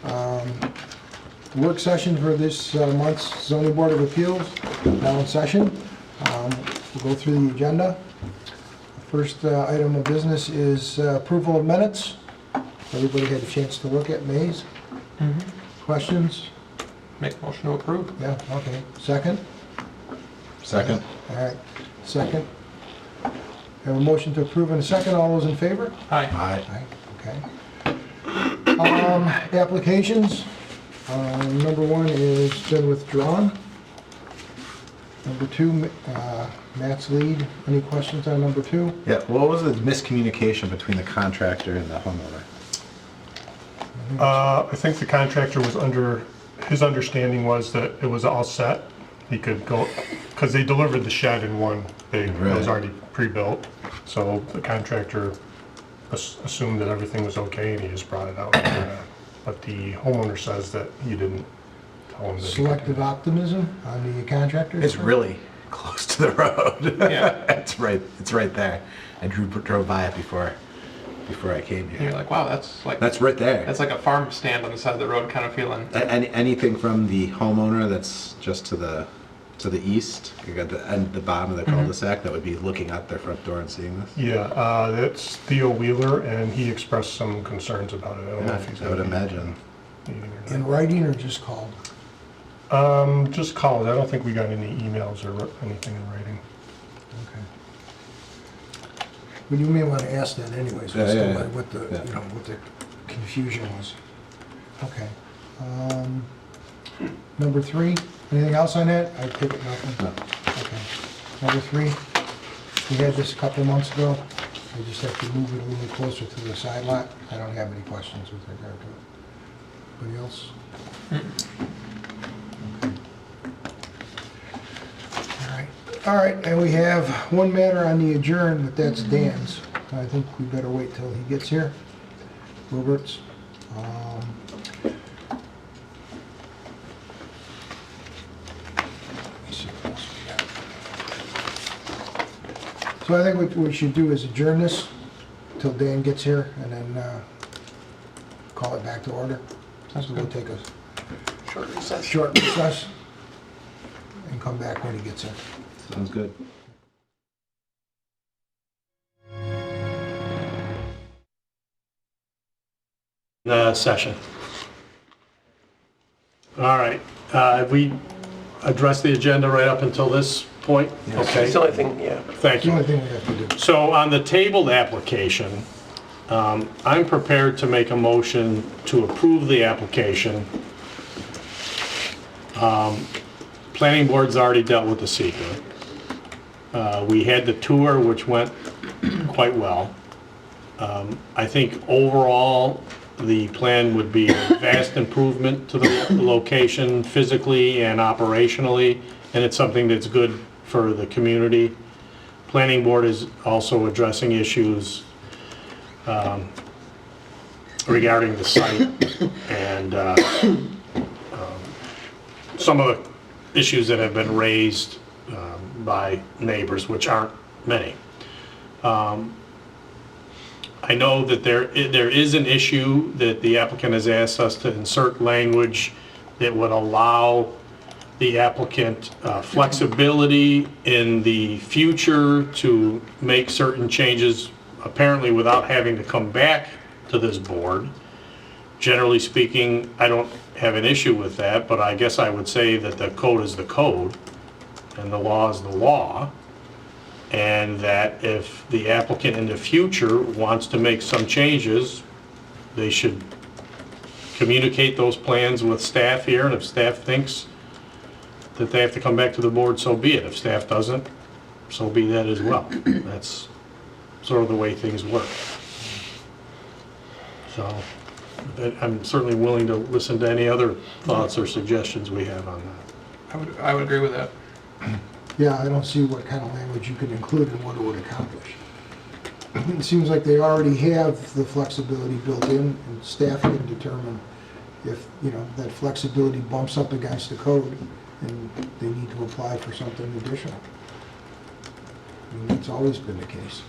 The work session for this month's zoning board of appeals, now in session. We'll go through the agenda. First item of business is approval of minutes. Everybody had a chance to look at May's. Questions? Make motion to approve. Yeah, okay. Second? Second. All right, second. Have a motion to approve in a second. All those in favor? Aye. Aye. Aye, okay. Applications. Number one is been withdrawn. Number two, Matt's lead. Any questions on number two? Yeah, what was the miscommunication between the contractor and the homeowner? I think the contractor was his understanding was that it was all set. He could go, because they delivered the shed in one big, it was already pre-built. So the contractor assumed that everything was okay and he just brought it out. But the homeowner says that he didn't tell him that. Selective optimism on the contractor? It's really close to the road. Yeah. It's right there. I drove by it before I came You're here. like, wow, that's like That's right there. that's like a farm stand on the side of the road kind of feeling. Anything from the homeowner that's just to the east, you got the bottom of the cul-de-sac that would be looking out their front door and seeing this. Yeah, that's Theo Wheeler, and he expressed some concerns about it. I don't know if he's I would gonna be imagine. meeting or not. In writing or just called? Just called. I don't think we got any emails or anything in writing. Okay. Well, you may want to ask that anyways, Yeah, as to yeah, yeah. what the, Yeah. you know, what the confusion was. Okay. Number three, anything else on that? I take it nothing? No. Okay. Number three, we had this a couple months ago. I just have to move it a little closer to the side lot. I don't have any questions with regard to it. Anybody else? All right, and we have one matter on the adjourn, but that's Dan's. I think we better wait till he gets here. Roberts. Let me see what else we got. So I think what we should do is adjourn this till Dan gets here, and then call it back to order. So we'll take a Short recess. short recess and come back when he gets here. Sounds good. Session. All right, we addressed the agenda right up until this point? Okay, That's the only thing, yeah. thank The only you. thing we have to do. So on the tabled application, I'm prepared to make a motion to approve the application. Planning board's already dealt with the seeker. We had the tour, which went quite well. I think overall, the plan would be a vast improvement to the location physically and operationally, and it's something that's good for the community. Planning board is also addressing issues regarding the site and some of the issues that have been raised by neighbors, which aren't many. I know that there is an issue that the applicant has asked us to insert language that would allow the applicant flexibility in the future to make certain changes, apparently without having to come back to this board. Generally speaking, I don't have an issue with that, but I guess I would say that the code is the code and the law is the law. And that if the applicant in the future wants to make some changes, they should communicate those plans with staff here, and if staff thinks that they have to come back to the board, so be it. If staff doesn't, so be that as well. That's sort of the way things work. So I'm certainly willing to listen to any other thoughts or suggestions we have on that. I would agree with that. Yeah, I don't see what kind of language you could include and what it would accomplish. It seems like they already have the flexibility built in, and staff can determine if, you know, that flexibility bumps up against the code and they need to apply for something additional. I mean, that's always been the case.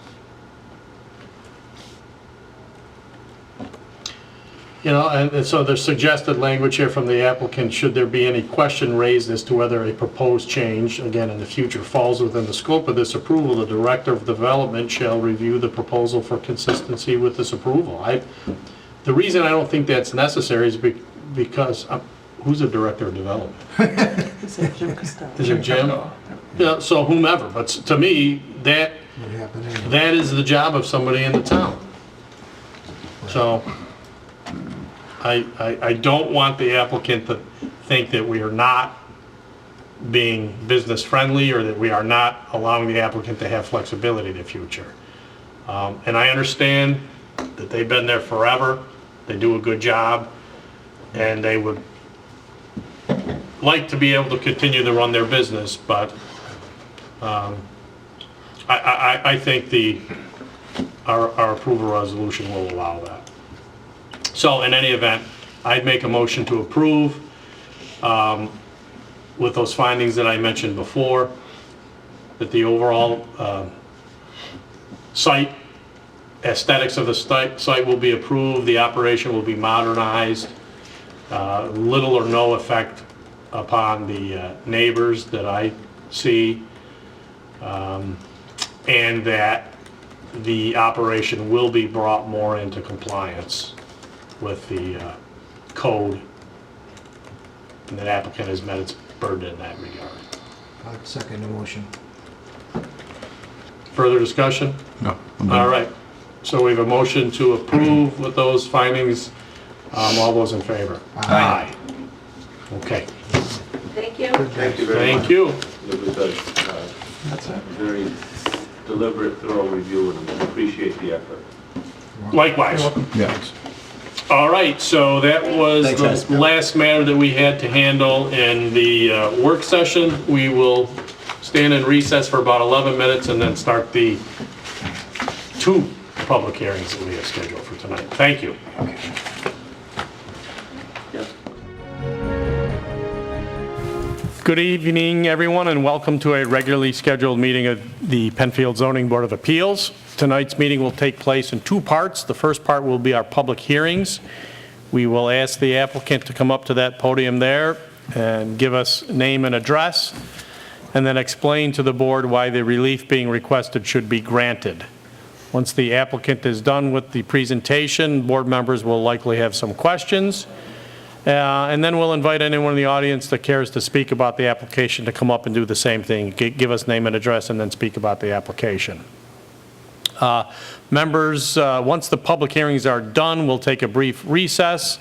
You know, and so there's suggested language here from the applicant, should there be any question raised as to whether a proposed change, again, in the future, falls within the scope of this approval, the Director of Development shall review the proposal for consistency with this approval. The reason I don't think that's necessary is because, who's the Director of Development? Is it Jim Costello? Is it Jim? Yeah, so whomever, but to me, that What happened anyway. that is the job of somebody in the town. So, I don't want the applicant to think that we are not being business friendly or that we are not allowing the applicant to have flexibility in the future. And I understand that they've been there forever, they do a good job, and they would like to be able to continue to run their business, but I think our approval resolution will allow that. So in any event, I'd make a motion to approve with those findings that I mentioned before, that the overall site, aesthetics of the site will be approved, the operation will be modernized, little or no effect upon the neighbors that I see, and that the operation will be brought more into compliance with the code, and that applicant has met its burden in that regard. I'd second the motion. Further discussion? No. All right, so we have a motion to approve with those findings. All those in favor? Aye. Okay, Thank you. Thank you very much. thank you. It was a That's it. very deliberate, thorough review, and we appreciate the effort. Likewise. Yeah. All right, so that was Thanks, guys. the last matter that we had to handle in the work session. We will stand in recess for about 11 minutes and then start the 2 public hearings that we have scheduled for tonight. Thank you. Good evening, everyone, and welcome to a regularly scheduled meeting of the Penfield Zoning Board of Appeals. Tonight's meeting will take place in 2 parts. The first part will be our public hearings. We will ask the applicant to come up to that podium there and give us name and address, and then explain to the board why the relief being requested should be granted. Once the applicant is done with the presentation, board members will likely have some questions. And then we'll invite anyone in the audience that cares to speak about the application to come up and do the same thing. Give us name and address and then speak about the application. Members, once the public hearings are done, we'll take a brief recess,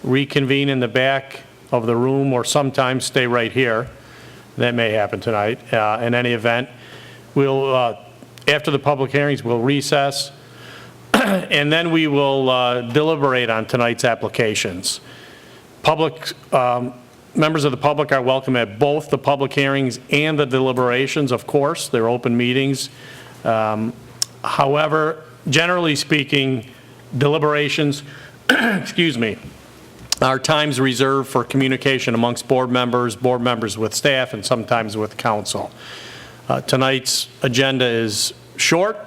reconvene in the back of the room, or sometimes stay right here. That may happen tonight. In any event, we'll, after the public hearings, we'll recess, and then we will deliberate on tonight's applications. Members of the public are welcome at both the public hearings and the deliberations, of course. They're open meetings. However, generally speaking, deliberations, excuse me, are times reserved for communication amongst board members with staff, and sometimes with council. Tonight's agenda is short,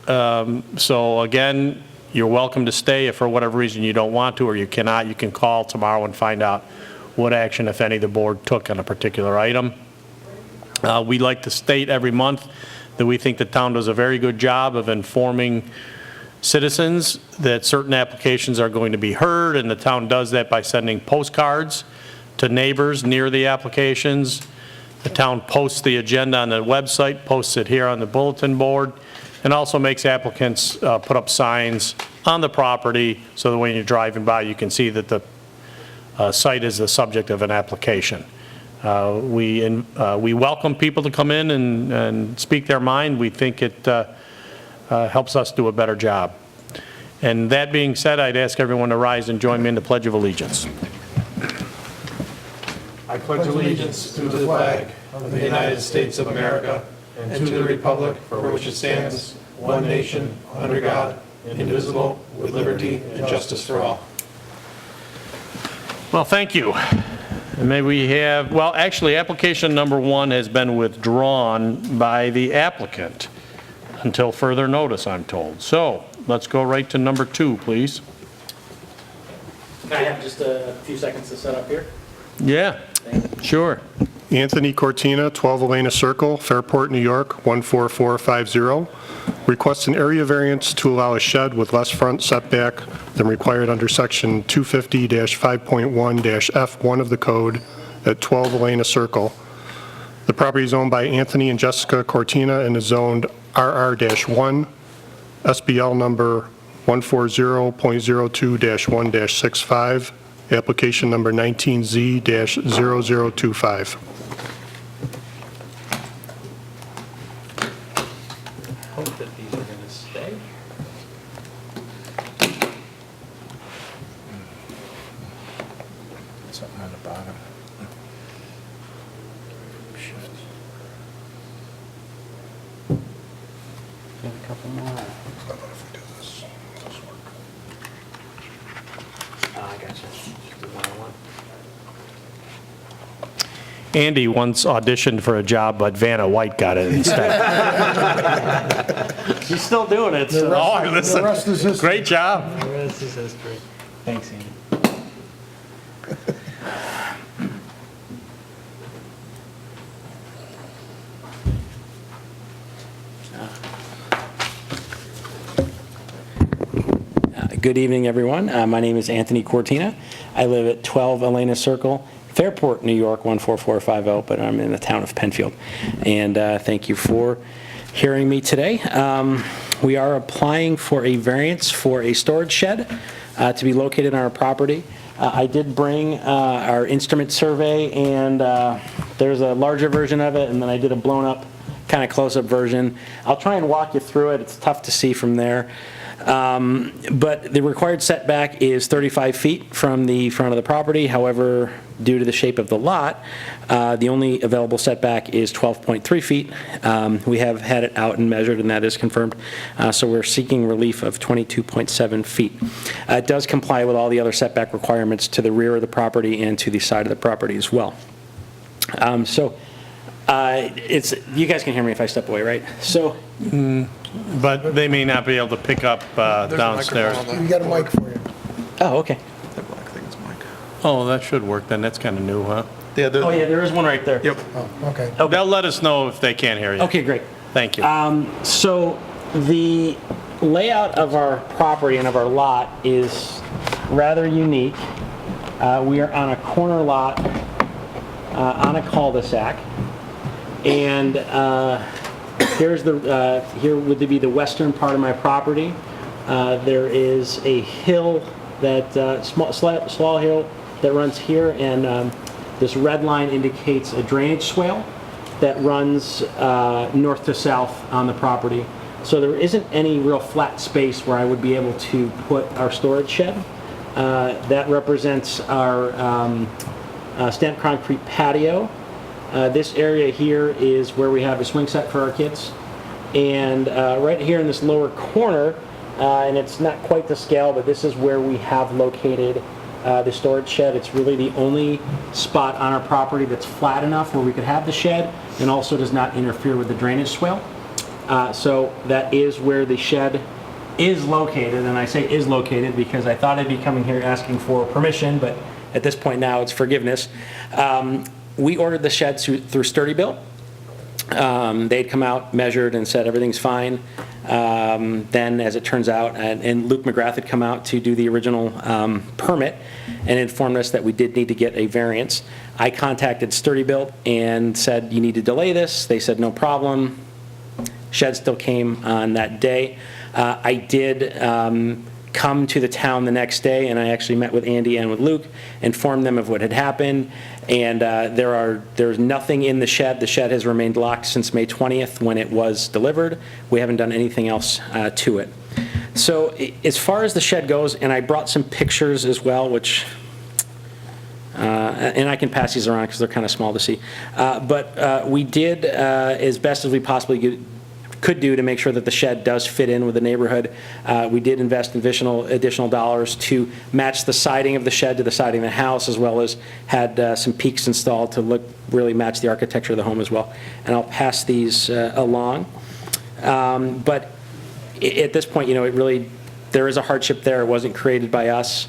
so again, you're welcome to stay. If for whatever reason you don't want to or you cannot, you can call tomorrow and find out what action, if any, the board took on a particular item. We like to state every month that we think the town does a very good job of informing citizens that certain applications are going to be heard, and the town does that by sending postcards to neighbors near the applications. The town posts the agenda on the website, posts it here on the bulletin board, and also makes applicants put up signs on the property so that when you're driving by, you can see that the site is the subject of an application. We welcome people to come in and speak their mind. We think it helps us do a better job. And that being said, I'd ask everyone to rise and join me in the Pledge of Allegiance. I pledge allegiance to the flag of the United States of America and to the republic for which it stands, one nation, under God, indivisible, with liberty and justice for all. Well, thank you. And may we have, well, actually, application number 1 has been withdrawn by the applicant until further notice, I'm told. So let's go right to number 2, please. Can I have just a few seconds to set up here? Yeah, sure. Anthony Cortina, 12 Elena Circle, Fairport, New York, 14450. Requests an area variance to allow a shed with less front setback than required under section 250-5.1-F1 of the code at 12 Elena Circle. The property is owned by Anthony and Jessica Cortina and is zoned RR-1, SBL number 140.02-1-65, application number 19Z-0025. Hope that these are going to stay. Something on the bottom. Got a couple more. I got you. Just do one-on-one. Andy once auditioned for a job, but Vanna White got it instead. She's still doing it, so. Oh, The listen, rest is history. great job. The rest is history. Thanks, Andy. Good evening, everyone. My name is Anthony Cortina. I live at 12 Elena Circle, Fairport, New York, 14450, but I'm in the town of Penfield. And thank you for hearing me today. We are applying for a variance for a storage shed to be located on our property. I did bring our instrument survey, and there's a larger version of it, and then I did a blown-up, kind of close-up version. I'll try and walk you through it. It's tough to see from there. But the required setback is 35 feet from the front of the property. However, due to the shape of the lot, the only available setback is 12.3 feet. We have had it out and measured, and that is confirmed. So we're seeking relief of 22.7 feet. It does comply with all the other setback requirements to the rear of the property and to the side of the property as well. You guys can hear me if I step away, right? So. But they may not be able to pick up downstairs. We got a mic for you. Oh, okay. Oh, that should work then. That's kind of new, huh? Oh, yeah, there is one right there. Yep. Oh, okay. They'll let us know if they can't hear you. Okay, great. Thank you. So the layout of our property and of our lot is rather unique. We are on a corner lot on a cul-de-sac, and here's here would be the western part of my property. There is a hill that small hill that runs here, and this red line indicates a drainage swale that runs north to south on the property. So there isn't any real flat space where I would be able to put our storage shed. That represents our stamped concrete patio. This area here is where we have a swing set for our kids. And right here in this lower corner, and it's not quite the scale, but this is where we have located the storage shed. It's really the only spot on our property that's flat enough where we could have the shed and also does not interfere with the drainage swale. So that is where the shed is located, and I say is located because I thought I'd be coming here asking for permission, but at this point now it's forgiveness. We ordered the shed through Sturdy Built. They'd come out, measured, and said everything's fine. Then, as it turns out, and Luke McGrath had come out to do the original permit and informed us that we did need to get a variance. I contacted Sturdy Built and said, you need to delay this. They said, no problem. Shed still came on that day. I did come to the town the next day, and I actually met with Andy and with Luke, informed them of what had happened, and there's nothing in the shed. The shed has remained locked since May 20th when it was delivered. We haven't done anything else to it. So as far as the shed goes, and I brought some pictures as well, which and I can pass these around because they're kind of small to see. But we did as best as we possibly could do to make sure that the shed does fit in with the neighborhood. We did invest additional dollars to match the siding of the shed to the siding of the house, as well as had some peaks installed to really match the architecture of the home as well. And I'll pass these along. But at this point, there is a hardship there. It wasn't created by us.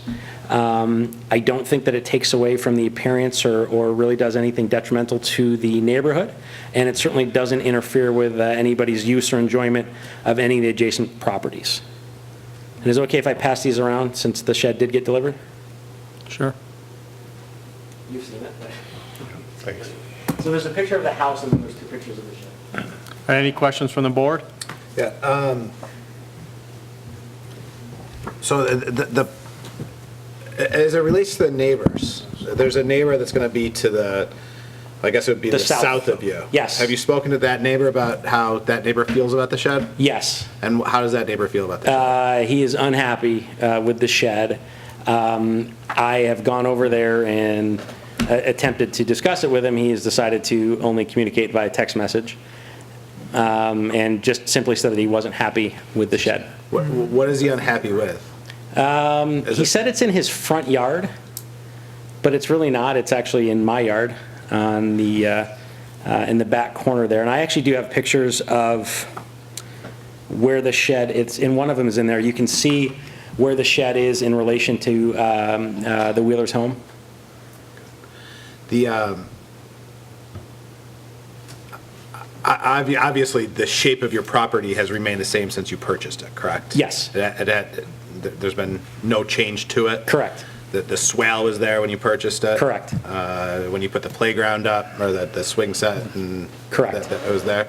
I don't think that it takes away from the appearance or really does anything detrimental to the neighborhood, and it certainly doesn't interfere with anybody's use or enjoyment of any of the adjacent properties. And is it okay if I pass these around since the shed did get delivered? Sure. You've seen it. Thanks. So there's a picture of the house and then there's two pictures of the shed. Any questions from the board? Yeah, so as it relates to the neighbors, there's a neighbor that's gonna be to the, I guess it would be The the south. south of you. Yes. Have you spoken to that neighbor about how that neighbor feels about the shed? Yes. And how does that neighbor feel about the shed? He is unhappy with the shed. I have gone over there and attempted to discuss it with him. He has decided to only communicate via text message, and just simply said that he wasn't happy with the shed. What is he unhappy with? He said it's in his front yard, but it's really not. It's actually in my yard on the in the back corner there. And I actually do have pictures of where the shed, it's in, one of them is in there. You can see where the shed is in relation to the Wheeler's home. Obviously, the shape of your property has remained the same since you purchased it, correct? Yes. There's been no change to it? Correct. The swale was there when you purchased it? Correct. When you put the playground up, or the swing set? And Correct. That was there?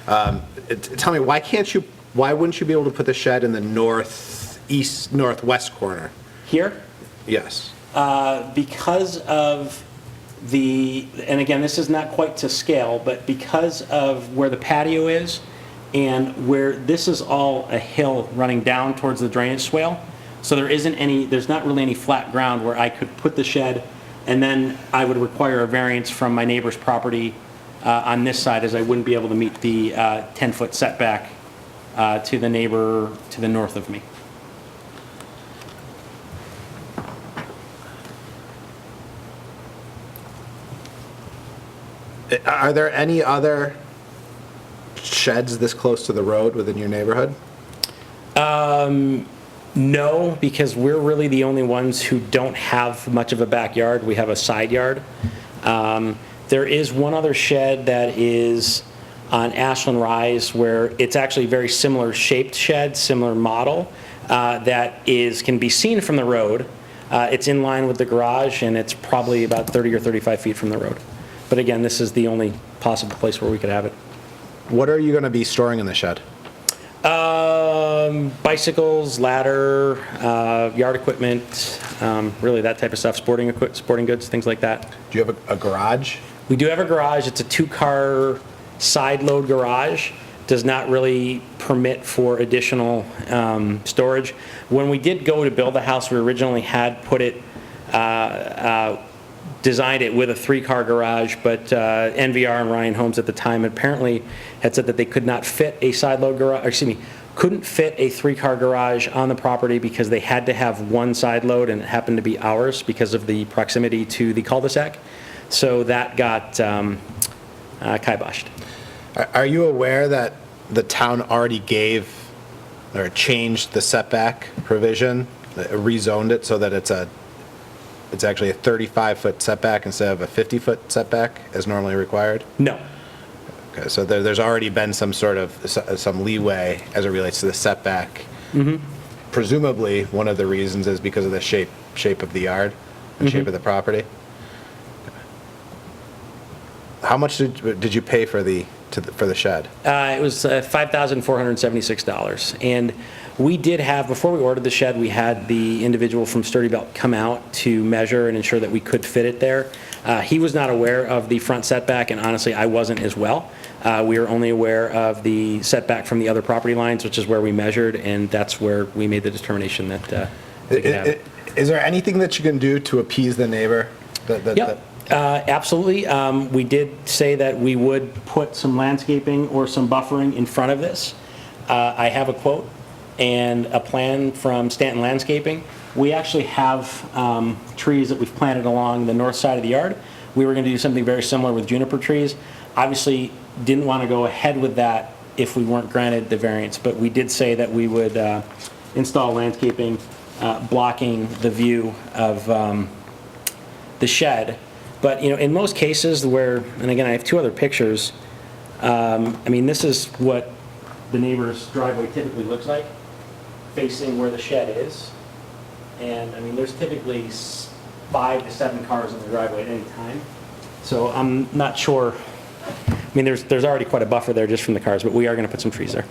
Tell me, why wouldn't you be able to put the shed in the northwest corner? Here? Yes. Because of and again, this is not quite to scale, but because of where the patio is and where this is all a hill running down towards the drainage swale, so there's not really any flat ground where I could put the shed, and then I would require a variance from my neighbor's property on this side, as I wouldn't be able to meet the 10-foot setback to the neighbor to the north of me. Are there any other sheds this close to the road within your neighborhood? No, because we're really the only ones who don't have much of a backyard. We have a side yard. There is one other shed that is on Ashland Rise where it's actually a very similar shaped shed, similar model, that can be seen from the road. It's in line with the garage, and it's probably about 30 or 35 feet from the road. But again, this is the only possible place where we could have it. What are you going to be storing in the shed? Bicycles, ladder, yard equipment, really that type of stuff, sporting goods, things like that. Do you have a garage? We do have a garage. It's a 2-car side load garage. Does not really permit for additional storage. When we did go to build the house, we originally had put it, designed it with a 3-car garage, but NVR and Ryan Homes at the time apparently had said that they could not fit a side load garage, couldn't fit a 3-car garage on the property because they had to have one side load, and it happened to be ours because of the proximity to the cul-de-sac. So that got kiboshed. Are you aware that the town already gave or changed the setback provision, rezoned it so that it's actually a 35-foot setback instead of a 50-foot setback as normally required? No. Okay, so there's already been some sort of, some leeway as it relates to the setback. Mm-hmm. Presumably, one of the reasons is because of the shape of the yard and shape of the property. How much did you pay for the shed? It was $5,476. And we did have, before we ordered the shed, we had the individual from Sturdy Belt come out to measure and ensure that we could fit it there. He was not aware of the front setback, and honestly, I wasn't as well. We were only aware of the setback from the other property lines, which is where we measured, and that's where we made the determination that we could have it. Is there anything that you can do to appease the neighbor? Yep. Absolutely. We did say that we would put some landscaping or some buffering in front of this. I have a quote and a plan from Stanton Landscaping. We actually have trees that we've planted along the north side of the yard. We were going to do something very similar with juniper trees. Obviously, didn't want to go ahead with that if we weren't granted the variance, but we did say that we would install landscaping blocking the view of the shed. But, in most cases where, and again, I have two other pictures, this is what the neighbor's driveway typically looks like, facing where the shed is. And, there's typically 5 to 7 cars in the driveway at any time. So I'm not sure, there's already quite a buffer there just from the cars, but we are going to put some trees there.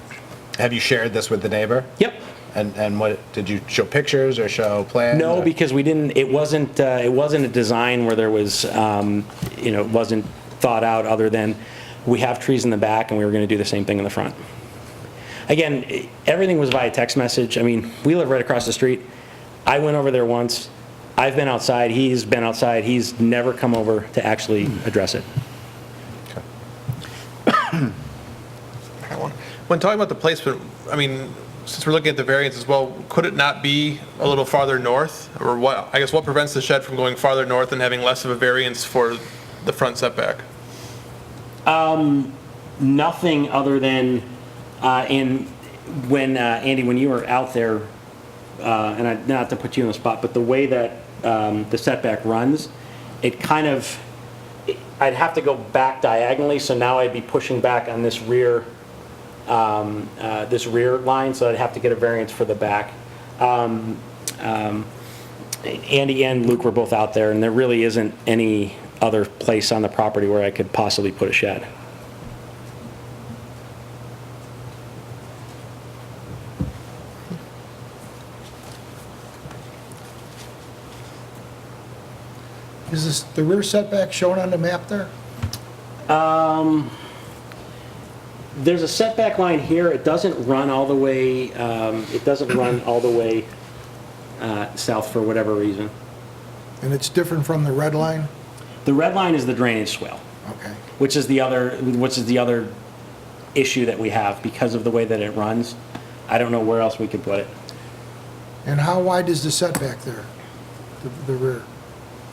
Have you shared this with the neighbor? Yep. And what, did you show pictures or show plans? No, or- because we didn't, it wasn't a design where there was, it wasn't thought out other than we have trees in the back and we were going to do the same thing in the front. Again, everything was via text message. We live right across the street. I went over there once. I've been outside. He's been outside. He's never come over to actually address it. When talking about the placement, since we're looking at the variance as well, could it not be a little farther north? Or what prevents the shed from going farther north and having less of a variance for the front setback? Nothing other than, Andy, when you were out there, and not to put you on the spot, but the way that the setback runs, it kind of, I'd have to go back diagonally, so now I'd be pushing back on this rear line, so I'd have to get a variance for the back. Andy and Luke were both out there, and there really isn't any other place on the property where I could possibly put a shed. Is this the rear setback shown on the map there? There's a setback line here. It doesn't run all the way, south for whatever reason. And it's different from the red line? The red line is the drainage swale, Okay. which is the other issue that we have because of the way that it runs. I don't know where else we could put it. And how wide is the setback there? The rear?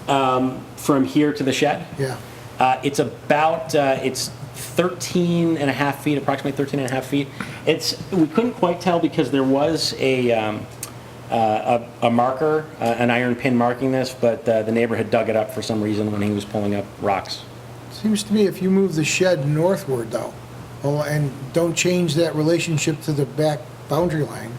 From here to the shed, Yeah. it's about, it's 13 and a half feet, approximately 13 and a half feet. We couldn't quite tell because there was a marker, an iron pin marking this, but the neighbor had dug it up for some reason when he was pulling up rocks. Seems to me if you move the shed northward though, and don't change that relationship to the back boundary line,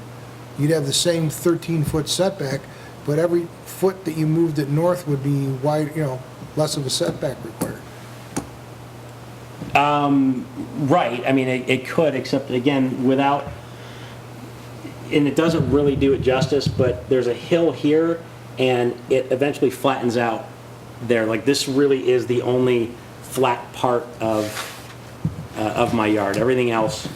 you'd have the same 13-foot setback, but every foot that you moved it north would be wide, less of a setback required. Right, it could, except again, without, and it doesn't really do it justice, but there's a hill here, and it eventually flattens out there. Like, this really is the only flat part of my yard. Everything else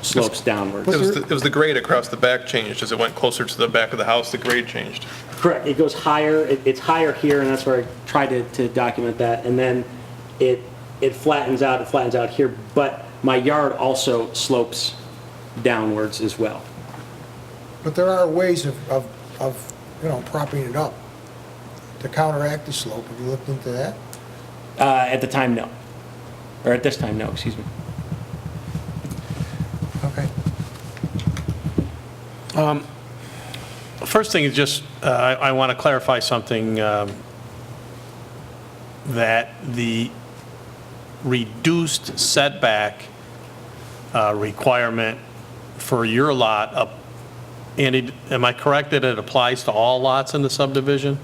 slopes downward. It was the grade across the back changed. As it went closer to the back of the house, the grade changed. Correct, it goes higher, it's higher here, and that's where I tried to document that, and then it flattens out here, but my yard also slopes downwards as well. But there are ways of propping it up to counteract the slope. Have you looked into that? At the time, no. Or at this time, no, excuse me. Okay. First thing is just, I want to clarify something, that the reduced setback requirement for your lot, Andy, am I correct that it applies to all lots in the subdivision?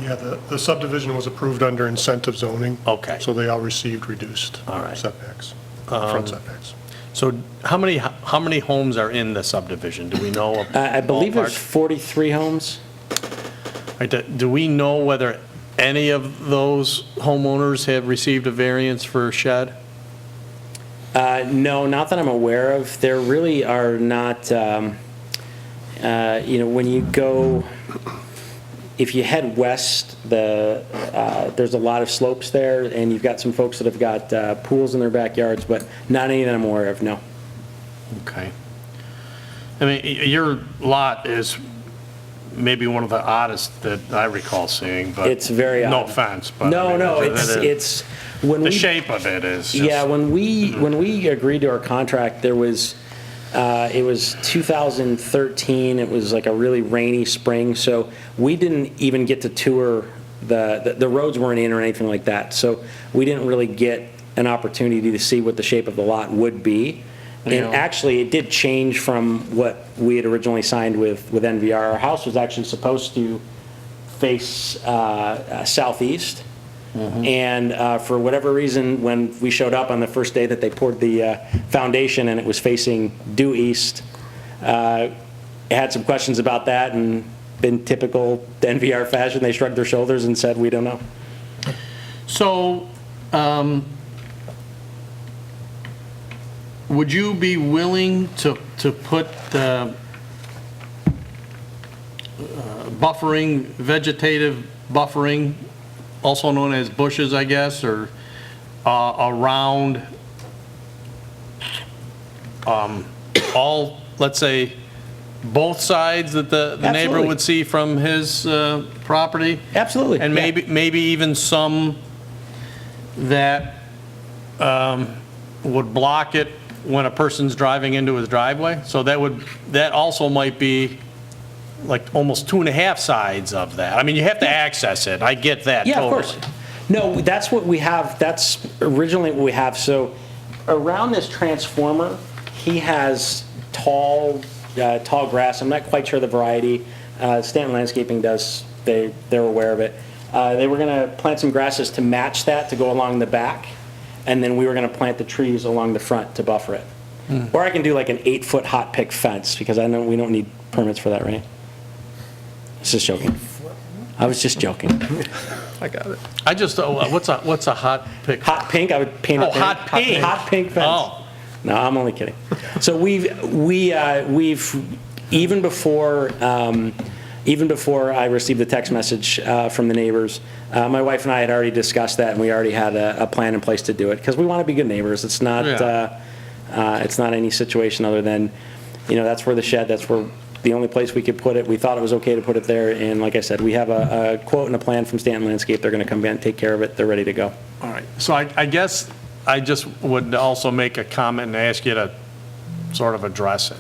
Yeah, the subdivision was approved under incentive zoning. Okay. So they all received reduced All right. setbacks, front setbacks. So how many homes are in the subdivision? Do we know? I believe there's ballpark? 43 homes. Right, do we know whether any of those homeowners have received a variance for a shed? No, not that I'm aware of. There really are not, when you go, if you head west, there's a lot of slopes there, and you've got some folks that have got pools in their backyards, but not any that I'm aware of, no. Okay. Your lot is maybe one of the oddest that I recall seeing, but. It's very No odd. offense, but. No, it's, when The we. shape of it is just. Yeah, when we agreed to our contract, there was It was 2013. It was like a really rainy spring, so we didn't even get to tour the roads weren't in or anything like that. So we didn't really get an opportunity to see what the shape of the lot would be. And actually, it did change from what we had originally signed with NVR. Our house was actually supposed to face southeast. And for whatever reason, when we showed up on the first day that they poured the foundation and it was facing due east, had some questions about that, and in typical NVR fashion, they shrugged their shoulders and said, we don't know. So, would you be willing to put buffering, vegetative buffering, also known as bushes, I guess, or around all, let's say, both sides that the neighbor Absolutely. would see from his property? Absolutely. And yeah. maybe even some that would block it when a person's driving into his driveway? So that also might be like almost 2.5 sides of that. I mean, you have to access it. I get that Yeah, totally. of course. No, that's what we have. That's originally what we have. So around this transformer, he has tall grass. I'm not quite sure the variety. Stanton Landscaping does. They're aware of it. They were going to plant some grasses to match that to go along the back, and then we were going to plant the trees along the front to buffer it. Or I can do like an 8-foot hot pick fence, because I know we don't need permits for that, right? Just joking. I was just joking. I got it. I just, what's a hot pick? Hot pink, I would paint it Oh, pink. hot pink. Hot pink fence. Oh. No, I'm only kidding. So we've even before I received the text message from the neighbors, my wife and I had already discussed that, and we already had a plan in place to do it, because we want to be good neighbors. It's not any situation other than, that's where the shed, that's where the only place we could put it. We thought it was okay to put it there, and like I said, we have a quote and a plan from Stanton Landscape. They're going to come in, take care of it. They're ready to go. All right. So I guess I just would also make a comment and ask you to sort of address it.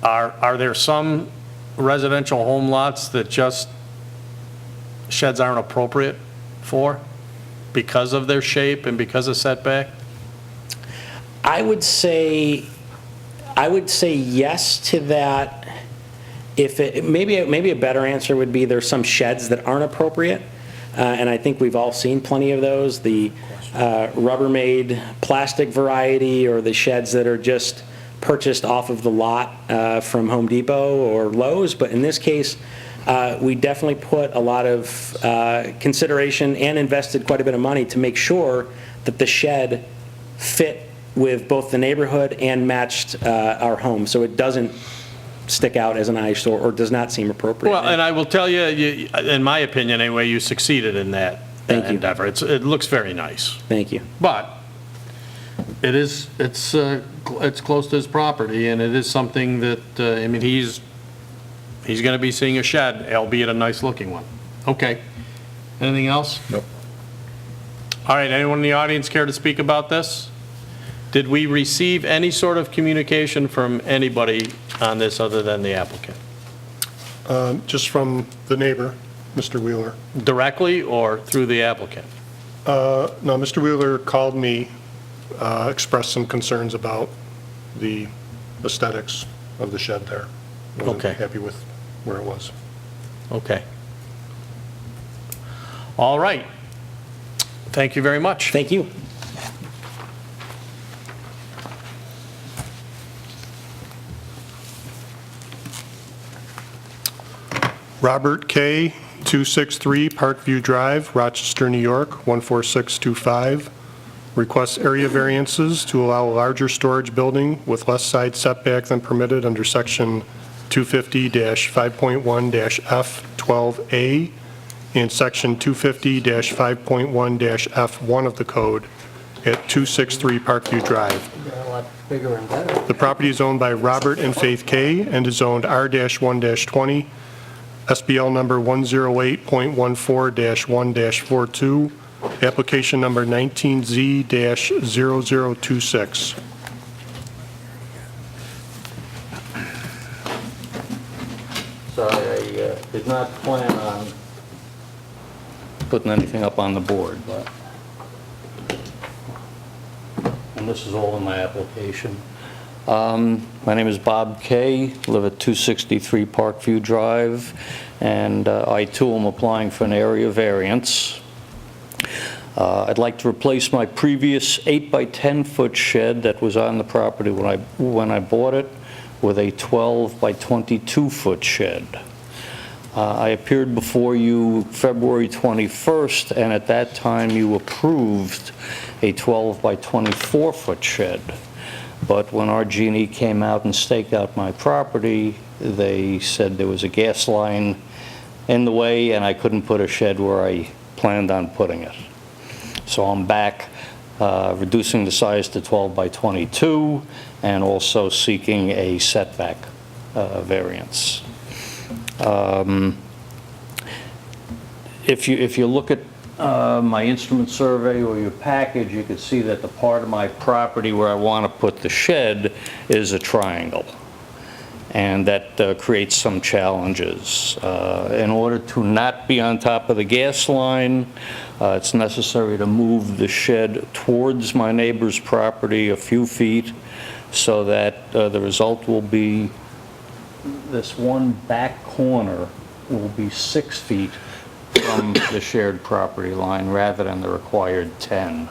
Are there some residential home lots that just sheds aren't appropriate for because of their shape and because of setback? I would say yes to that. Maybe a better answer would be there's some sheds that aren't appropriate, and I think we've all seen plenty of those. The Rubbermaid plastic variety, or the sheds that are just purchased off of the lot from Home Depot or Lowe's. But in this case, we definitely put a lot of consideration and invested quite a bit of money to make sure that the shed fit with both the neighborhood and matched our home, so it doesn't stick out as an eyesore or does not seem appropriate. Well, and I will tell you, in my opinion anyway, you succeeded in that Thank you. endeavor. It looks very nice. Thank you. But it's close to his property, and it is something that, I mean, he's going to be seeing a shed, albeit a nice-looking one. Okay. Anything else? Nope. All right, anyone in the audience care to speak about this? Did we receive any sort of communication from anybody on this other than the applicant? Just from the neighbor, Mr. Wheeler. Directly or through the applicant? No, Mr. Wheeler called me, expressed some concerns about the aesthetics of the shed there. Wasn't Okay. happy with where it was. Okay. All right. Thank you very much. Thank you. Robert K., 263 Parkview Drive, Rochester, New York, 14625. Requests area variances to allow a larger storage building with less side setback than permitted under Section 250-5.1-F12A and Section 250-5.1-F1 of the code at 263 Parkview Drive. They're a lot bigger and better. The property is owned by Robert and Faith K. and is zoned R-1-20, SBL number 108.14-1-42, application number 19Z-0026. Did not plan on putting anything up on the board, but, and this is all in my application. My name is Bob Kay, live at 263 Parkview Drive, and I too am applying for an area variance. I'd like to replace my previous 8 by 10 foot shed that was on the property when I bought it with a 12 by 22 foot shed. I appeared before you February 21st, and at that time you approved a 12 by 24 foot shed. But when RG&E came out and staked out my property, they said there was a gas line in the way and I couldn't put a shed where I planned on putting it. So I'm back reducing the size to 12 by 22 and also seeking a setback variance. If you look at my instrument survey or your package, you can see that the part of my property where I want to put the shed is a triangle. And that creates some challenges. In order to not be on top of the gas line, it's necessary to move the shed towards my neighbor's property a few feet so that the result will be this one back corner will be 6 feet from the shared property line rather than the required 10.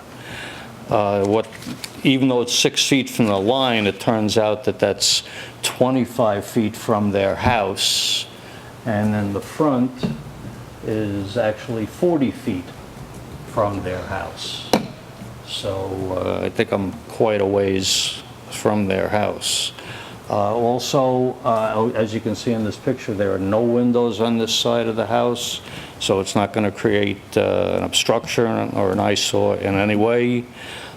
Even though it's 6 feet from the line, it turns out that that's 25 feet from their house, and then the front is actually 40 feet from their house. So I think I'm quite a ways from their house. Also, as you can see in this picture, there are no windows on this side of the house, so it's not going to create an obstruction or an eyesore in any way.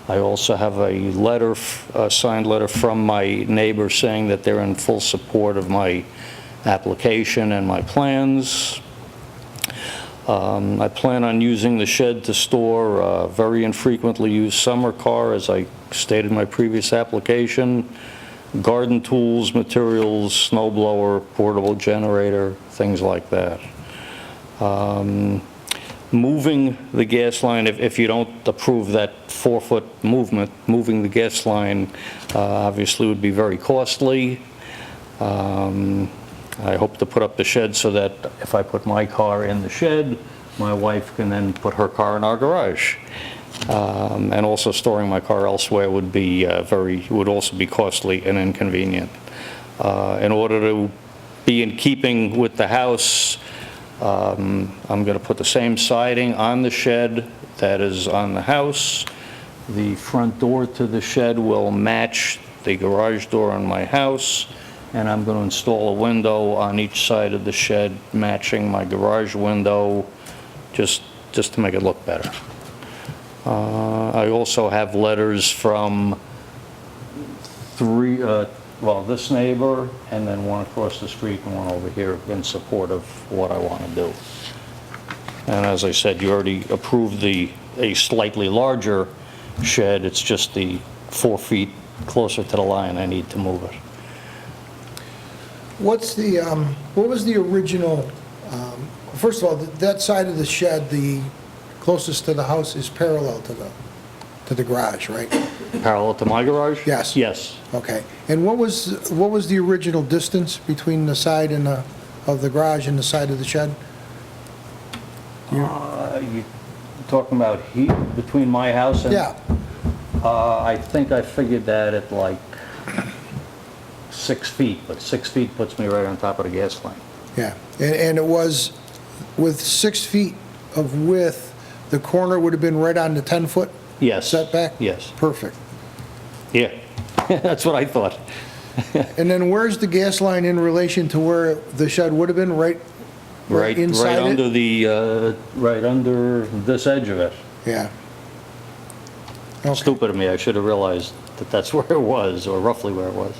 I also have a letter, a signed letter from my neighbor saying that they're in full support of my application and my plans. I plan on using the shed to store a very infrequently used summer car, as I stated in my previous application, garden tools, materials, snow blower, portable generator, things like that. Moving the gas line, if you don't approve that 4-foot movement, moving the gas line obviously would be very costly. I hope to put up the shed so that if I put my car in the shed, my wife can then put her car in our garage. And also storing my car elsewhere would be would also be costly and inconvenient. In order to be in keeping with the house, I'm going to put the same siding on the shed that is on the house. The front door to the shed will match the garage door on my house, and I'm going to install a window on each side of the shed matching my garage window, just to make it look better. I also have letters from this neighbor, and then one across the street and one over here in support of what I want to do. And as I said, you already approved a slightly larger shed. It's just the 4 feet closer to the line I need to move it. What was the original, first of all, that side of the shed, the closest to the house is parallel to the garage, right? Parallel to my garage? Yes. Yes. Okay. And what was the original distance between the side of the garage and the side of the shed? You talking about heat between my house and? Yeah. I think I figured that at like 6 feet, but 6 feet puts me right on top of the gas line. Yeah. And it was, with 6 feet of width, the corner would have been right on the 10-foot Yes. setback? Yes. Perfect. Yeah, that's what I thought. And then where's the gas line in relation to where the shed would have been, right inside Right under it? right under this edge of it. Yeah. Okay. Stupid of me, I should have realized that that's where it was, or roughly where it was.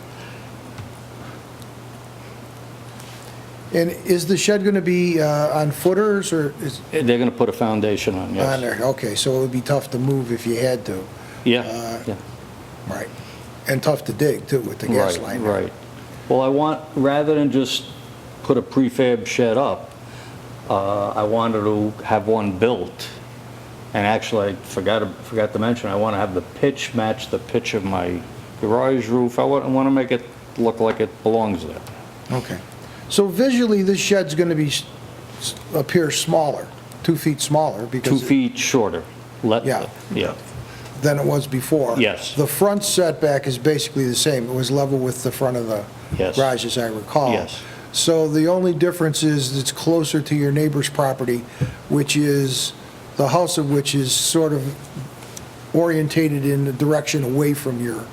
And is the shed going to be on footers, or is They're going to put a foundation on, on yes. there? Okay, so it would be tough to move if you had to. Yeah, yeah. Right. And tough to dig, too, with the gas Right, line. right. Well, I want, rather than just put a prefab shed up, I wanted to have one built. And actually, I forgot to mention, I want to have the pitch match the pitch of my garage roof. I want to make it look like it belongs there. Okay. So visually, this shed's gonna be, appear smaller, 2 feet smaller 2 because, feet shorter. Yeah. Yeah, than it was before. Yes. The front setback is basically the same. It was level with the front of the Yes. garage, as I recall. Yes. So the only difference is it's closer to your neighbor's property, which is, the house of which is sort of orientated in the direction away from your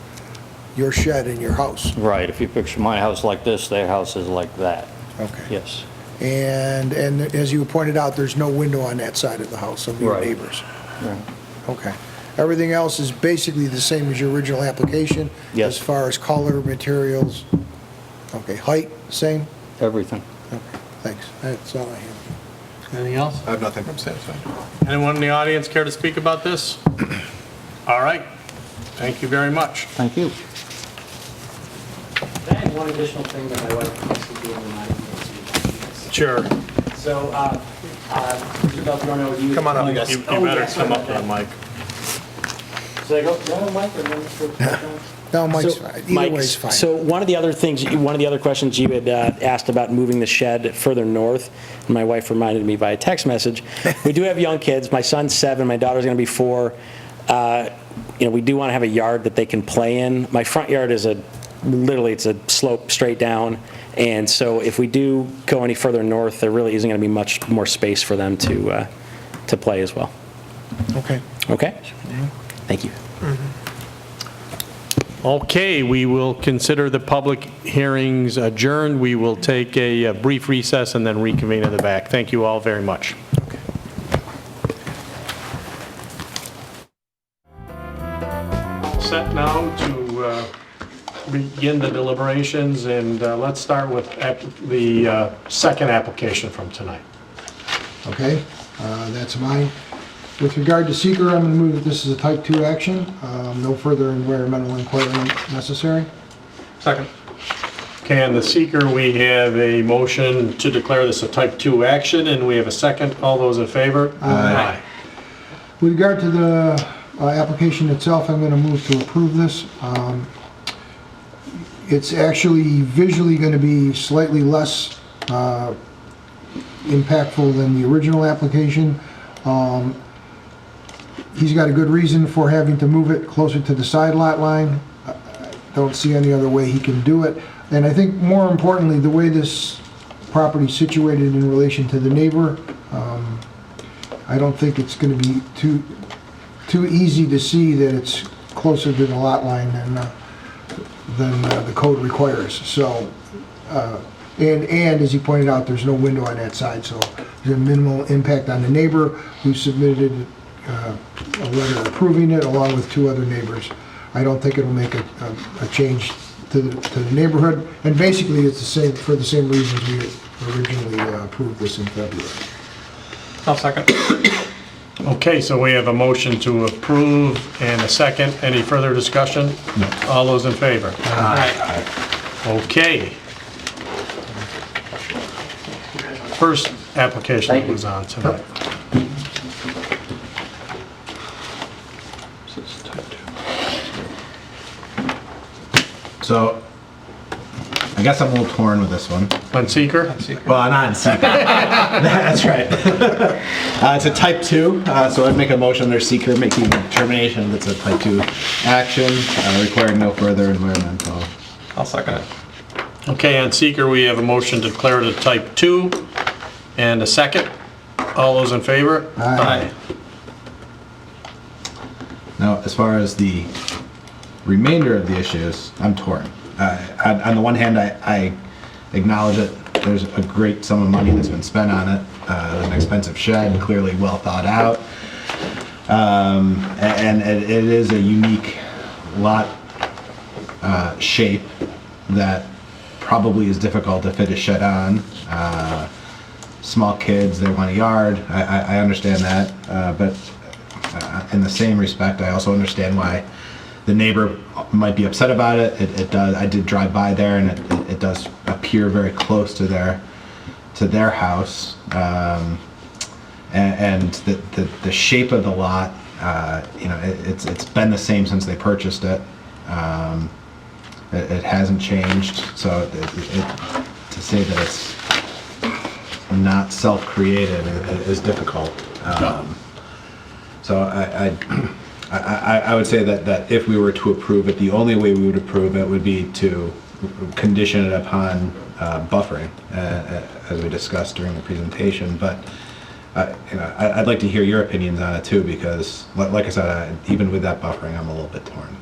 shed and your house. right. If you picture my house like this, their house is like that. Okay. Yes, And as you pointed out, there's no window on that side of the house of your Right. neighbors. right. Okay. Everything else is basically the same as your original application? Yes. As far as color, materials? Okay, height, same? Everything. Okay, thanks. That's all I have. Anything else? I have nothing. I'm satisfied. Anyone in the audience care to speak about this? All right. Thank you very much. Thank you. I had one additional thing that my wife wants to do in my Sure. So, Mr. Beltrano, you... Come on up, you guys. You Oh, better yes, come up okay. to the mic. So I go, no, Mike, or no, Mr. Beltrano? No, Mike's So, fine. Either Mike, way's fine. So one of the other questions you had asked about moving the shed further north, and my wife reminded me via text message, we do have young kids. My son's 7, my daughter's going to be 4. We do want to have a yard that they can play in. My front yard is literally it's a slope straight down, and so if we do go any further north, there really isn't going to be much more space for them to play as well. Okay. Okay? Thank you. Okay, we will consider the public hearings adjourned. We will take a brief recess and then reconvene in the back. Thank you all very much. Set now to begin the deliberations, and let's start with the second application from tonight. Okay, that's mine. With regard to seeker, I'm going to move that this is a type 2 action. No further environmental inquiry necessary. Second. Okay, on the seeker, we have a motion to declare this a type 2 action, and we have a second. All those in favor? Aye. With regard to the application itself, I'm going to move to approve this. It's actually visually going to be slightly less impactful than the original application. He's got a good reason for having to move it closer to the side lot line. I don't see any other way he can do it. And I think more importantly, the way this property is situated in relation to the neighbor, I don't think it's going to be too easy to see that it's closer to the lot line than the code requires. So, and as he pointed out, there's no window on that side, so there's a minimal impact on the neighbor who submitted a letter approving it along with 2 other neighbors. I don't think it'll make a change to the neighborhood, and basically it's the same, for the same reasons we originally approved this in February. I'll second. Okay, so we have a motion to approve and a second. Any further discussion? No. All those in favor? Aye. Okay. First application that was on tonight. So, I guess I'm a little torn with this one. On seeker? Well, not in seeker. That's right. It's a type 2, so I'd make a motion under seeker making a determination that it's a type 2 action, requiring no further environmental. I'll second it. Okay, on seeker, we have a motion to declare it a type 2 and a second. All those in favor? Aye. Now, as far as the remainder of the issues, I'm torn. On the one hand, I acknowledge that there's a great sum of money that's been spent on it. It was an expensive shed, clearly well thought out. And it is a unique lot shape that probably is difficult to fit a shed on. Small kids, they want a yard. I understand that, but in the same respect, I also understand why the neighbor might be upset about it. It does. I did drive by there, and it does appear very close to their house. And the shape of the lot, it's been the same since they purchased it. It hasn't changed, so to say that it's not self-created is difficult. So I would say that if we were to approve it, the only way we would approve it would be to condition it upon buffering, as we discussed during the presentation. But I'd like to hear your opinions on it too, because like I said, even with that buffering, I'm a little bit torn.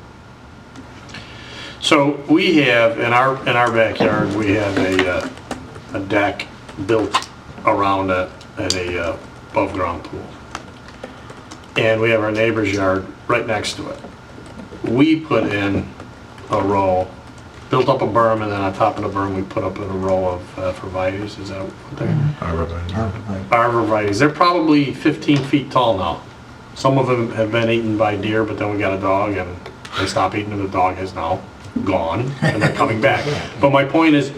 So we have, in our backyard, we have a deck built around it and a above-ground pool. And we have our neighbor's yard right next to it. We put in a row, built up a berm, and then on top of the berm, we put up in a row of arborvitaes. Is that what they're? Arborvitaes. They're probably 15 feet tall now. Some of them have been eaten by deer, but then we got a dog, and they stopped eating, and the dog is now gone, and they're coming back. But my point is,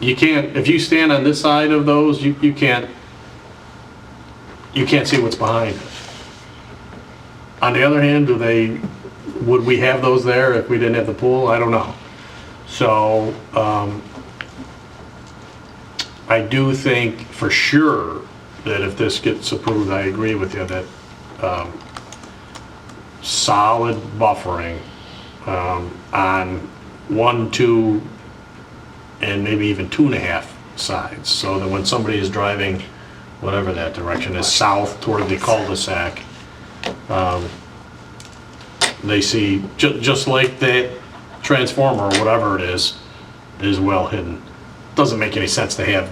you can't, if you stand on this side of those, you can't see what's behind it. On the other hand, would we have those there if we didn't have the pool? I don't know. So, I do think for sure that if this gets approved, I agree with you that solid buffering on 1, 2, and maybe even 2.5 sides, so that when somebody is driving, whatever that direction is, south toward the cul-de-sac, they see, just like that transformer or whatever it is well hidden. Doesn't make any sense to have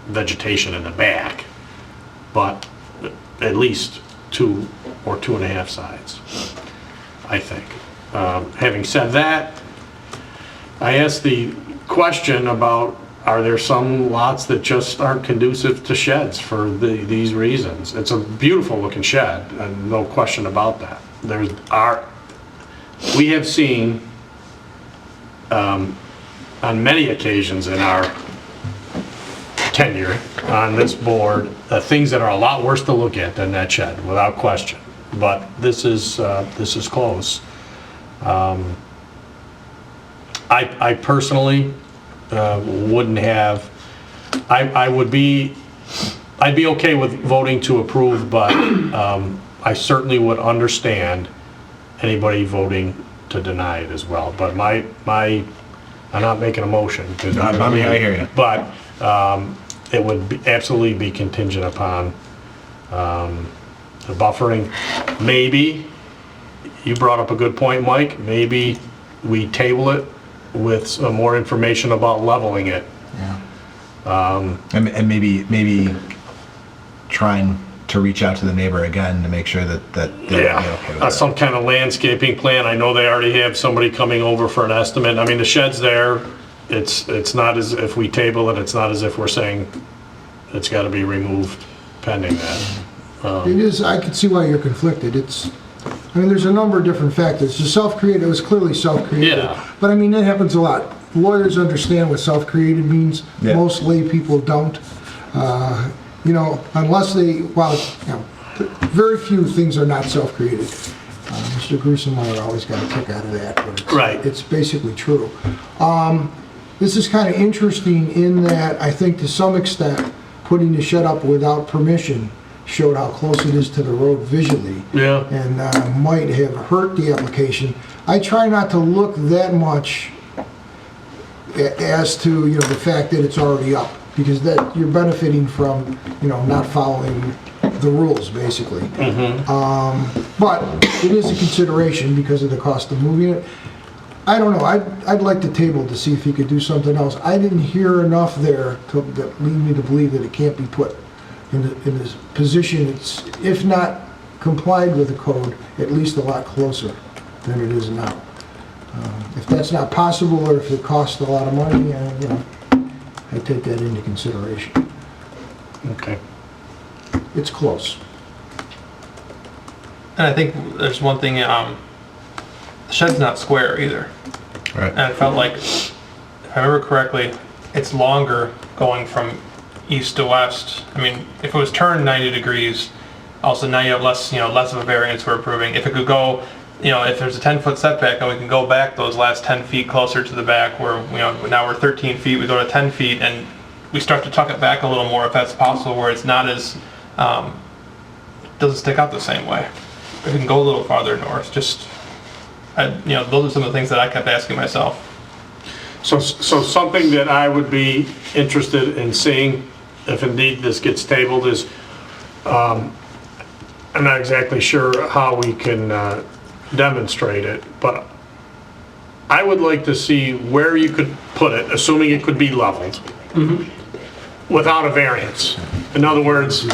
vegetation in the back, but at least 2 or 2.5 sides, I think. Having said that, I asked the question about, are there some lots that just aren't conducive to sheds for these reasons? It's a beautiful looking shed, and no question about that. We have seen on many occasions in our tenure on this board, things that are a lot worse to look at than that shed, without question. But this is close. I personally wouldn't have. I'd be okay with voting to approve, but I certainly would understand anybody voting to deny it as well. But I'm not making a motion. I hear you. But it would absolutely be contingent upon the buffering. Maybe, you brought up a good point, Mike, maybe we table it with some more information about leveling it. Yeah. And maybe trying to reach out to the neighbor again to make sure that they're okay with it. Some kind of landscaping plan. I know they already have somebody coming over for an estimate. I mean, the shed's there. It's not as if we table it, it's not as if we're saying it's got to be removed pending that. It is, I can see why you're conflicted. There's a number of different factors. The self-created, it was clearly self-created. Yeah. But that happens a lot. Lawyers understand what self-created means. Yeah. Most lay people don't. Unless very few things are not self-created. Mr. Grusenmeyer always got a kick out of that. But Right. It's basically true. This is kind of interesting in that I think to some extent putting the shed up without permission showed how close it is to the road visually. Yeah. And might have hurt the application. I try not to look that much as to the fact that it's already up, because that you're benefiting from not following the rules basically. But it is a consideration because of the cost of moving it. I don't know. I'd like to table to see if he could do something else. I didn't hear enough there that lead me to believe that it can't be put in this position. It's, if not complied with the code, at least a lot closer than it is now. If that's not possible, or if it costs a lot of money, I take that into consideration. Okay. It's close. And I think there's one thing, the shed's not square either. Right. And it felt like, if I remember correctly, it's longer going from east to west. I mean, if it was turned 90 degrees, also now you have less, less of a variance we're approving. If it could go, if there's a 10-foot setback and we can go back those last 10 feet closer to the back where, now we're 13 feet, we go to 10 feet and we start to tuck it back a little more if that's possible, where it's not as, doesn't stick out the same way. If we can go a little farther north, those are some of the things that I kept asking myself. So something that I would be interested in seeing, if indeed this gets tabled, is, I'm not exactly sure how we can demonstrate it, but I would like to see where you could put it, assuming it could be leveled, without a variance. In other words,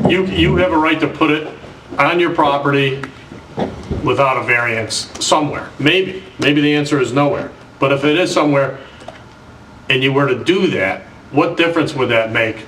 you have a right to put it on your property without a variance somewhere. Maybe the answer is nowhere. But if it is somewhere and you were to do that, what difference would that make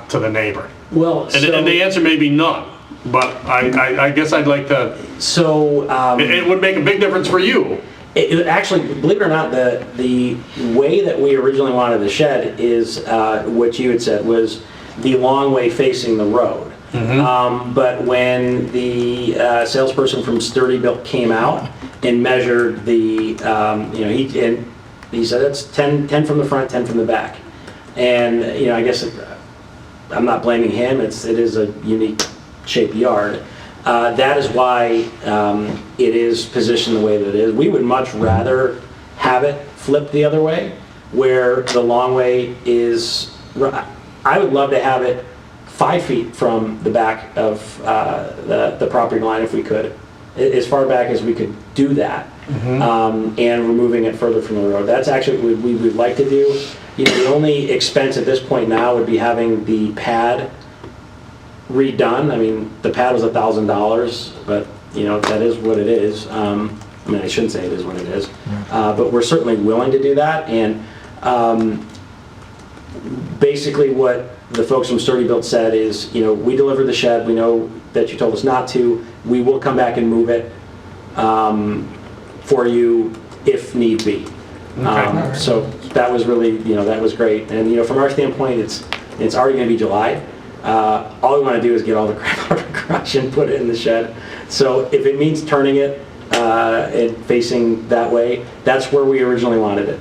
to the neighbor? Well, And the answer may be none, but I guess I'd like to, it would make a big difference for you. Actually, believe it or not, the way that we originally wanted the shed is what you had said was the long way facing the road. But when the salesperson from Sturdy Built came out and measured the, he said it's 10 from the front, 10 from the back. And, I guess I'm not blaming him, it is a unique shaped yard. That is why it is positioned the way that it is. We would much rather have it flipped the other way, where the long way is, I would love to have it 5 feet from the back of the property line if we could, as far back as we could do that, and removing it further from the road. That's actually what we would like to do. The only expense at this point now would be having the pad redone. I mean, the pad was $1,000, but that is what it is. I shouldn't say it is what it is, but we're certainly willing to do that. And basically what the folks from Sturdy Built said is, we delivered the shed, we know that you told us not to, we will come back and move it for you if need be. Okay. So that was really, that was great. And from our standpoint, it's already going to be July. All we want to do is get all the crap out of the garage and put it in the shed. So if it means turning it and facing that way, that's where we originally wanted it.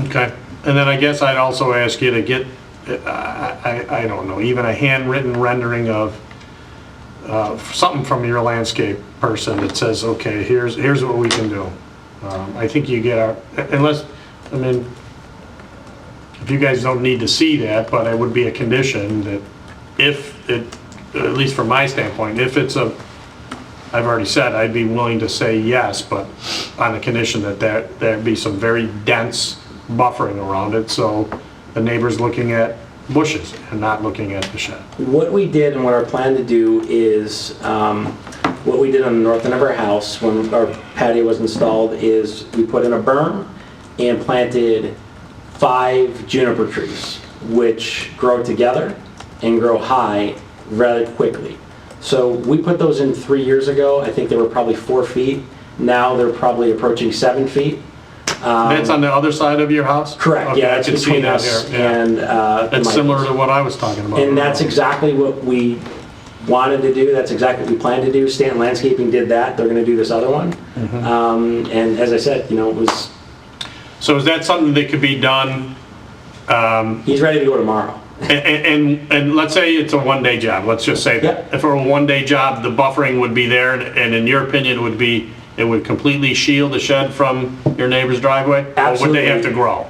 Okay. And then I guess I'd also ask you to get, I don't know, even a handwritten rendering of something from your landscape person that says, okay, here's what we can do. I think you get unless, if you guys don't need to see that, but it would be a condition that if it, at least from my standpoint, if it's I've already said I'd be willing to say yes, but on the condition that there'd be some very dense buffering around it, so the neighbor's looking at bushes and not looking at the shed. What we did and what our plan to do is, what we did on the north end of our house when our patio was installed is we put in a berm and planted 5 juniper trees, which grow together and grow high rather quickly. So we put those in 3 years ago. I think they were probably 4 feet. Now they're probably approaching 7 feet. That's on the other side of your house? Correct, Okay, yeah, I it's can see between that us here, yeah. and That's similar to what I was talking about. And that's exactly what we wanted to do. That's exactly what we planned to do. Stanton Landscaping did that. They're going to do this other one. And as I said, it was... So is that something that could be done? He's ready to go tomorrow. And let's say it's a one-day job. Let's just say that. Yeah. If it were a one-day job, the buffering would be there, and in your opinion, it would completely shield the shed from your neighbor's driveway? Absolutely. Or would they have to grow?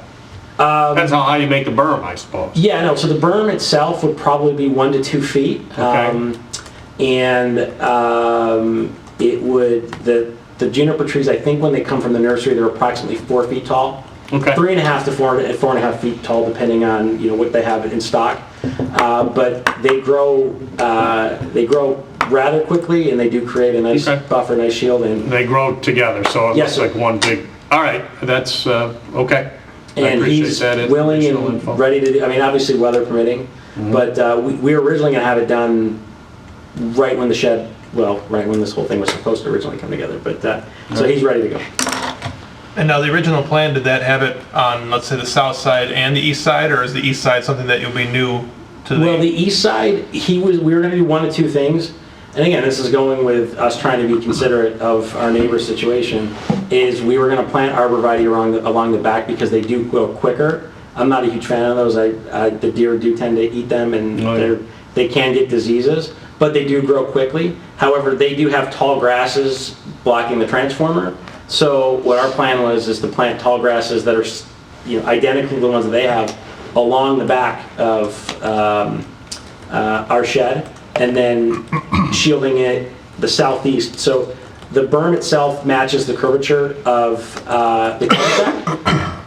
Depends on how you make the berm, I suppose. Yeah, no, so the berm itself would probably be 1 to 2 feet. Okay. It would, the juniper trees, I think when they come from the nursery, they're approximately 4 feet tall. Okay. 3.5 to 4.5 feet tall, depending on what they have in stock. But they grow rather quickly, and they do create a nice Okay. buffer, nice shield. And They grow together, so it Yes, looks sir. like one big, all right, that's, okay. I And appreciate he's that willing additional and info. ready to do, obviously weather permitting, but we were originally going to have it done right when the shed, right when this whole thing was supposed to originally come together, but, so he's ready to go. And now the original plan, did that have it on, let's say, the south side and the east side, or is the east side something that you'll be new to the? Well, the east side, we were gonna do one of two things. And again, this is going with us trying to be considerate of our neighbor's situation, is we were gonna plant arborvitae along the back because they do grow quicker. I'm not a huge fan of those. The deer do tend to eat them and they can get diseases, but they do grow quickly. However, they do have tall grasses blocking the transformer. So what our plan was is to plant tall grasses that are, identical to the ones that they have along the back of our shed, and then shielding it the southeast. So the berm itself matches the curvature of the cul-de-sac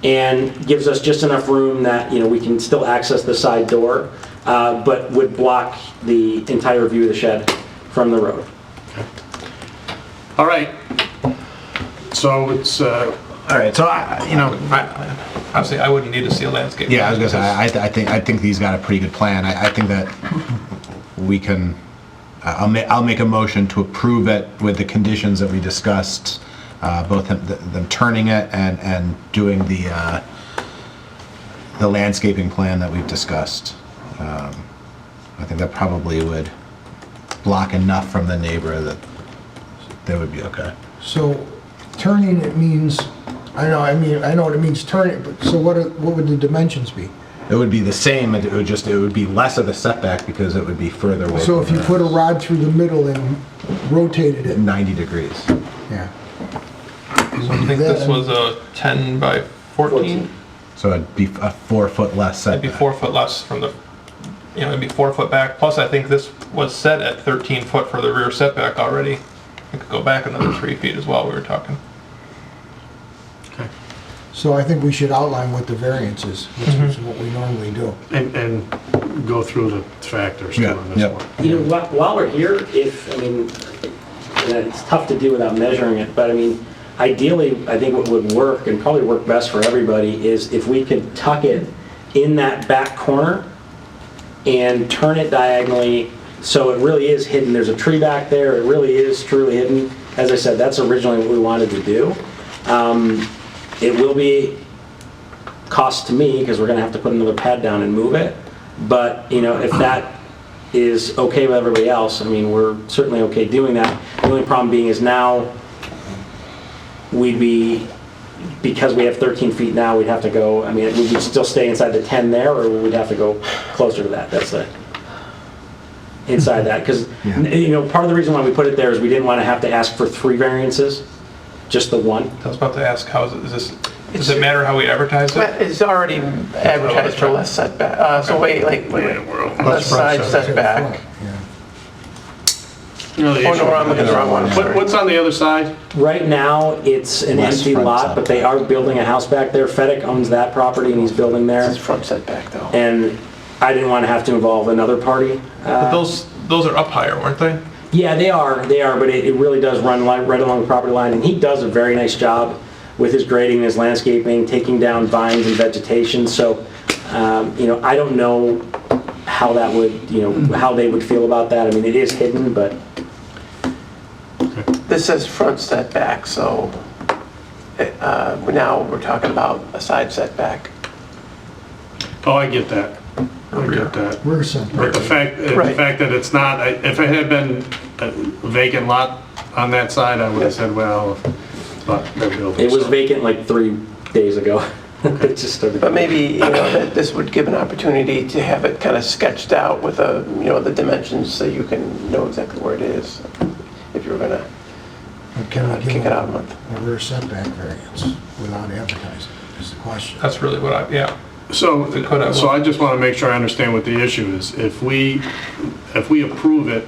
and gives us just enough room that we can still access the side door, but would block the entire view of the shed from the road. All right. So it's, All right, so Obviously, I wouldn't need to see a landscape. yeah, I was gonna say, I think he's got a pretty good plan. I think that we can, I'll make a motion to approve it with the conditions that we discussed, both them turning it and doing the landscaping plan that we've discussed. I think that probably would block enough from the neighbor that they would be okay. So turning it means, I know what it means turning, but so what would the dimensions be? It would be the same, it would be less of a setback because it would be further away. So if from you the- put a rod through the middle and rotated it, 90 degrees. yeah. So I think this was a 10 by 14? So it'd be a 4 foot less It'd setback. be 4 foot less from the, it'd be 4 foot back. Plus, I think this was set at 13 foot for the rear setback already. It could go back another 3 feet as well, we were talking. So I think we should outline what the variance is, which is what we normally do. and go through the factors too Yeah, on this yep. one. While we're here, it's tough to do without measuring it, but ideally, I think what would work and probably work best for everybody is if we could tuck it in that back corner and turn it diagonally so it really is hidden. There's a tree back there, it really is truly hidden. As I said, that's originally what we wanted to do. It will be cost to me because we're gonna have to put another pad down and move it. But, if that is okay with everybody else, we're certainly okay doing that. The only problem being is now we'd be, because we have 13 feet now, we'd have to go, would we still stay inside the 10 there, or would we have to go closer to that? That's the, inside that, because, part of the reason why we put it there is we didn't want to have to ask for 3 variances, just the one. I was about to ask, does it matter how we advertise it? It's already advertised for less setback, so wait, less side setback. No, the Oh, issue- no, I'm looking at the wrong one. What's on the other side? Right now, it's an Less empty front lot, but they are building a house back there. FedEx owns that property and he's building there. This is front setback though. And I didn't want to have to involve another party. But those are up higher, weren't they? Yeah, they are, but it really does run right along the property line, and he does a very nice job with his grading and his landscaping, taking down vines and vegetation, so, I don't know how that would, how they would feel about that. It is hidden, but This says front setback, so now we're talking about a side setback. Oh, I get that. I get that. Rear setback. But the fact that it's not, if it had been a vacant lot on that side, I would have said, well, but they're building. it was so. vacant like 3 days ago. It just started. But maybe, that this would give an opportunity to have it kind of sketched out with the dimensions so you can know exactly where it is if you were gonna Can we kick give it out a a month. rear setback variance without advertising, is the question. That's really what yeah. So have. I just want to make sure I understand what the issue is. If we approve it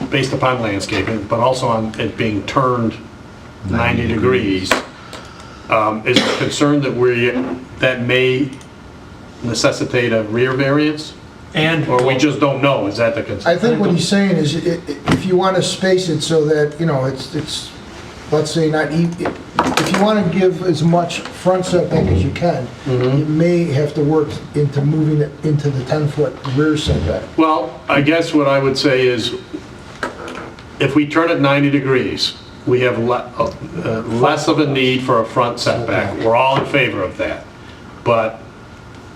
based upon landscaping, but also on it being turned 90 degrees, is the concern that may necessitate a rear variance? Or we just don't know, is that the concern? I think what he's saying is, if you want to space it so that, it's, let's say not, if you want to give as much front setback as you can, you may have to work into moving it into the 10-foot rear setback. Well, I guess what I would say is, if we turn it 90 degrees, we have less of a need for a front setback. We're all in favor of that. But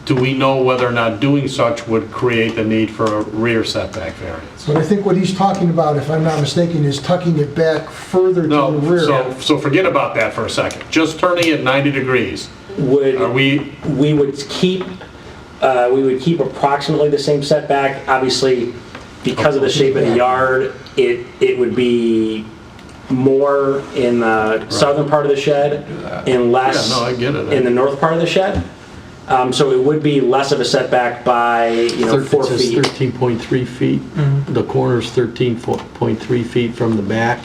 do we know whether or not doing such would create the need for a rear setback variance? But I think what he's talking about, if I'm not mistaken, is tucking it back further to the No, rear. so forget about that for a second. Just turning it 90 degrees. Would, Are we, we would keep approximately the same setback. Obviously, because of the shape of the yard, it would be more in the southern part of the shed and less Yeah, no, I get it. in the north part of the shed. So it would be less of a setback by, 4 It says feet. 13.3 feet. The corner's 13.3 feet from the back.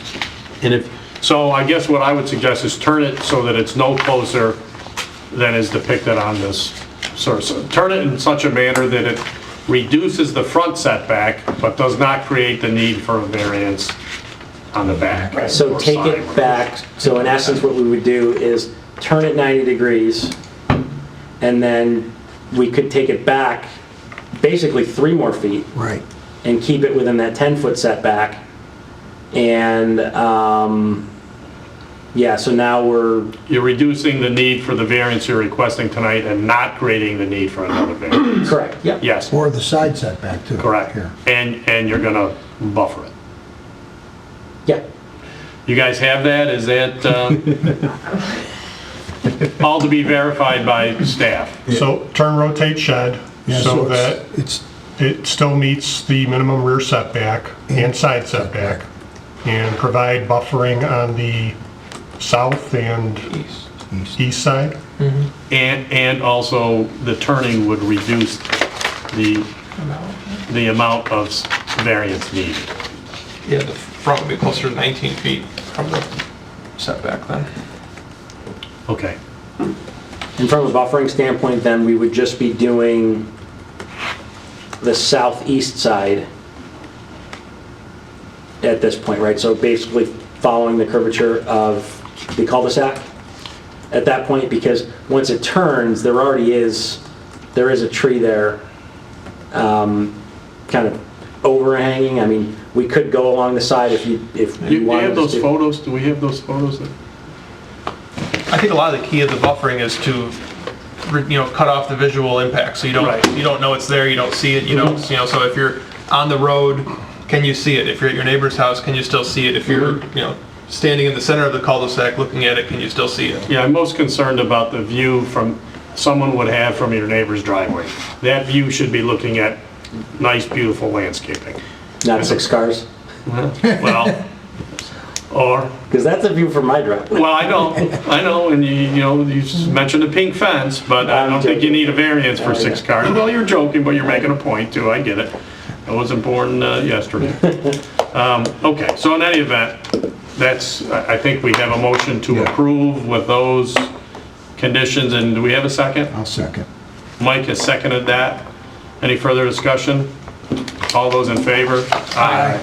And if, so I guess what I would suggest is turn it so that it's no closer than is depicted on this source. So turn it in such a manner that it reduces the front setback, but does not create the need for a variance on the back. So or take side. it back. So in essence, what we would do is turn it 90 degrees, and then we could take it back basically 3 more feet Right. and keep it within that 10-foot setback. And, yeah, so now You're reducing the need for the variance you're requesting tonight and not creating the need for another variance. correct, yep. Yes, Or the side setback too. correct. Here. And you're gonna buffer it. Yeah. You guys have that? Is that all to be verified by staff? So turn, rotate shed Yeah, so that it's, it still meets the minimum rear setback and side setback, and provide buffering on the south and east side. And also the turning would reduce the amount of variance needed. Yeah, the front would be closer to 19 feet from the setback then. Okay. And from a buffering standpoint, then we would just be doing the southeast side at this point, right? So basically following the curvature of the cul-de-sac at that point, because once it turns, there is a tree there, kind of overhanging. I mean, we could go along the side if you Do you wanted have those to. photos? Do we have those photos? I think a lot of the key of the buffering is to, cut off the visual impact, so you Right. don't know it's there, you don't see it, you don't, so if you're on the road, can you see it? If you're at your neighbor's house, can you still see it? If you're, standing in the center of the cul-de-sac looking at it, can you still see it? Yeah, I'm most concerned about the view someone would have from your neighbor's driveway. That view should be looking at nice, beautiful landscaping. Not 6 cars, Well, or, because that's a view from my driveway. well, I know, and you mentioned a pink fence, but I don't think you need a variance for 6 cars. Well, you're joking, but you're making a point too, I get it. I wasn't born yesterday. Okay, so in any event, I think we have a motion to approve with those conditions, and do we have a second? I'll second. Mike has seconded that. Any further discussion? All those in favor? Aye.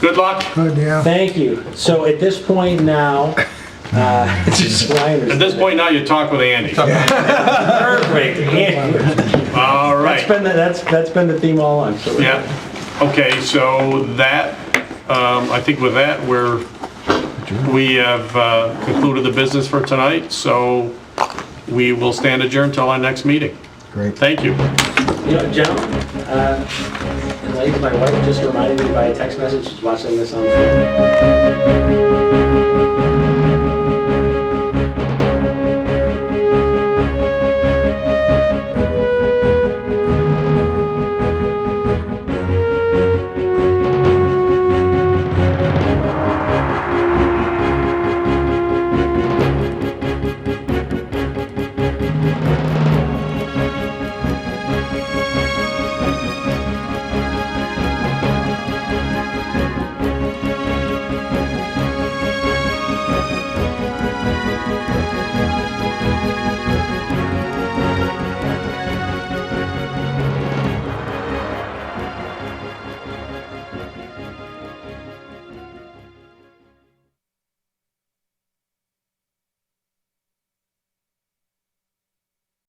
Good luck. Good, yeah. Thank you. So at this point now, just so I At understand. this point now, you talk with Andy. Perfect. Yeah. All right. That's been the theme all along. So Yeah. Okay, so that, I think with that, we have concluded the business for tonight, so we will stand adjourned until our next meeting. Great. Thank you. Gentlemen, and ladies, my wife just reminded me by a text message, she's watching this on film.